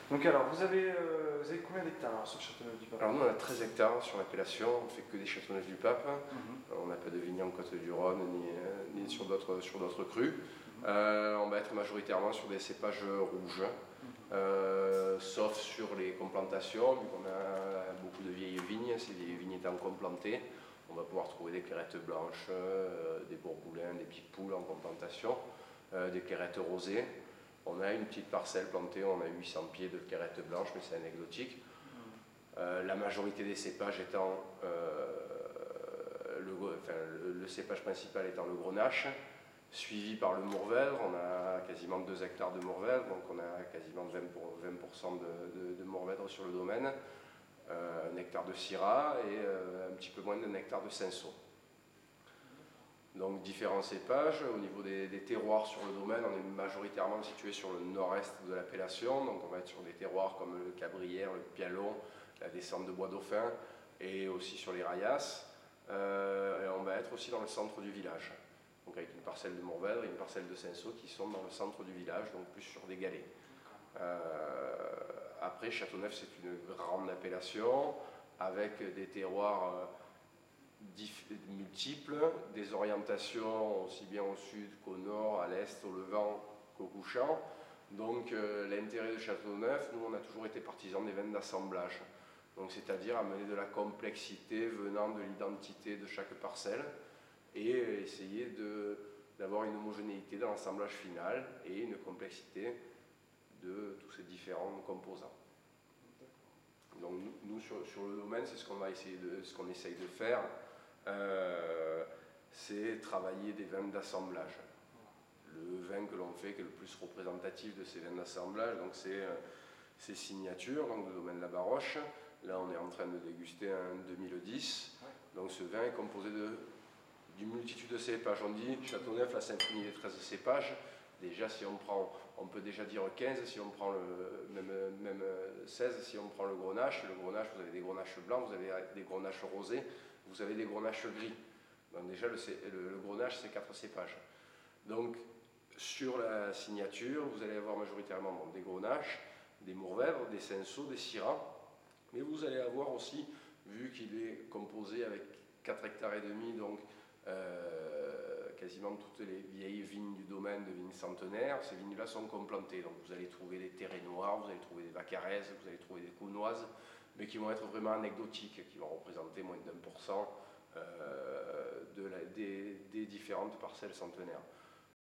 Donc alors, vous avez combien d'hectares sur Châteauneuf-du-Pape? Alors nous on a 13 hectares sur l'appellation, on ne fait que des Châteauneuf-du-Pape. Mhm. On n'a pas de vignes en Côte-du-Rhône ni sur d'autres crus. On va être majoritairement sur des cépages rouges, sauf sur les complantations, vu qu'on a beaucoup de vieilles vignes, ces vieilles vignes étant complantées, on va pouvoir trouver des clairettes blanches, des bourboulins, des petites poules en complantation, des clairettes rosées. On a une petite parcelle plantée, on a 800 pieds de clairettes blanches, mais c'est anecdotique. La majorité des cépages étant, le cépage principal étant le grenache, suivi par le Mourvèdre. On a quasiment 2 hectares de Mourvèdre, donc on a quasiment 20% de Mourvèdre sur le domaine, 1 hectare de Syrah et un petit peu moins d'1 hectare de Cinsault. Donc différents cépages. Au niveau des terroirs sur le domaine, on est majoritairement situé sur le nord-est de l'appellation, donc on va être sur des terroirs comme le Cabrières, le Pialon, la descente de Bois Dauphin et aussi sur les Rayasses. Et on va être aussi dans le centre du village, donc avec une parcelle de Mourvèdre et une parcelle de Cinsault qui sont dans le centre du village, donc plus sur des galets. Après, Châteauneuf, c'est une grande appellation avec des terroirs multiples, des orientations aussi bien au sud qu'au nord, à l'est, au levant qu'au couchant. Donc l'intérêt de Châteauneuf, nous on a toujours été partisans des vins d'assemblage, donc c'est-à-dire amener de la complexité venant de l'identité de chaque parcelle et essayer d'avoir une homogénéité dans l'assemblage final et une complexité de tous ces différents composants. Donc nous sur le domaine, c'est ce qu'on essaye de faire, c'est travailler des vins d'assemblage. Le vin que l'on fait, qui est le plus représentatif de ces vins d'assemblage, donc c'est Signature, donc le domaine de la Baroche. Là, on est en train de déguster un 2010. Donc ce vin est composé d'une multitude de cépages. On dit Châteauneuf, la symphonie des 13 cépages. Déjà, si on peut déjà dire 15, si on prend même 16, si on prend le grenache. Le grenache, vous avez des grenaches blancs, vous avez des grenaches rosés, vous avez des grenaches gris. Donc déjà, le grenache, c'est 4 cépages. Donc, sur la Signature, vous allez avoir majoritairement des grenaches, des Mourvèdres, des Cinsault, des Syrah, mais vous allez avoir aussi, vu qu'il est composé avec 4 hectares et demi, donc quasiment toutes les vieilles vignes du domaine de vignes centenaires, ces vignes-là sont complantées. Donc vous allez trouver des terrets noirs, vous allez trouver des vacaraises, vous allez trouver des counoises, mais qui vont être vraiment anecdotiques, qui vont représenter moins d'1% des différentes parcelles centenaires.